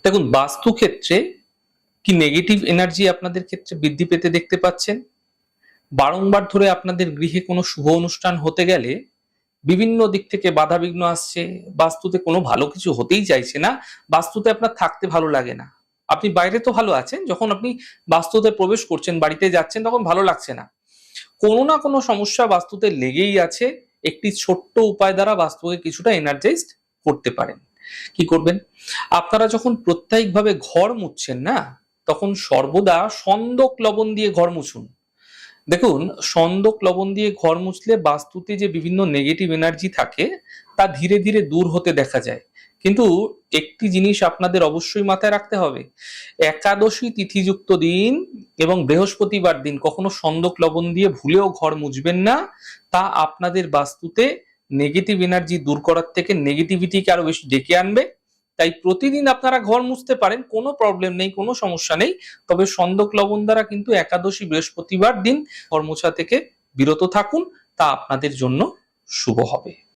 দেখুন, বাস্তু ক্ষেত্রে কি নেগেটিভ এনার্জি আপনাদের ক্ষেত্রে বৃদ্ধি পেতে দেখতে পাচ্ছেন? বারংবার ধরে আপনাদের গৃহে কোনো শুভ অনুষ্ঠান হতে গেলে বিভিন্ন দিক থেকে বাধাবিঘ্ন আসছে, বাস্তুতে কোনো ভালো কিছু হতেই চাইছে না, বাস্তুতে আপনার থাকতে ভালো লাগে না। আপনি বাইরে তো ভালো আছেন, যখন আপনি বাস্তুতে প্রবেশ করছেন, বাড়িতে যাচ্ছেন, তখন ভালো লাগছে না। কোনো না কোনো সমস্যা বাস্তুতে লেগেই আছে। একটি ছোট্ট উপায় দ্বারা বাস্তুকে কিছুটা এনার্জাইজড করতে পারেন। কি করবেন? আপনারা যখন প্রত্যেকভাবে ঘর মুছছেন না, তখন সর্বদা সন্দক লবণ দিয়ে ঘর মুছুন। দেখুন, সন্দক লবণ দিয়ে ঘর মুছলে বাস্তুতে যে বিভিন্ন নেগেটিভ এনার্জি থাকে তা ধীরে ধীরে দূর হতে দেখা যায়। কিন্তু একটি জিনিস আপনাদের অবশ্যই মাথায় রাখতে হবে, একাদশী তিথিযুক্ত দিন এবং বৃহস্পতিবার দিন কখনো সন্দক লবণ দিয়ে ভুলেও ঘর মুছবেন না। তা আপনাদের বাস্তুতে নেগেটিভ এনার্জি দূর করার থেকে নেগেটিভিটিকে আরো বেশি ডেকে আনবে। তাই প্রতিদিন আপনারা ঘর মুছতে পারেন, কোনো প্রবলেম নেই, কোনো সমস্যা নেই। তবে সন্দক লবণ দ্বারা কিন্তু একাদশী বৃহস্পতিবার দিন ঘর মোছা থেকে বিরত থাকুন, তা আপনাদের জন্য শুভ হবে।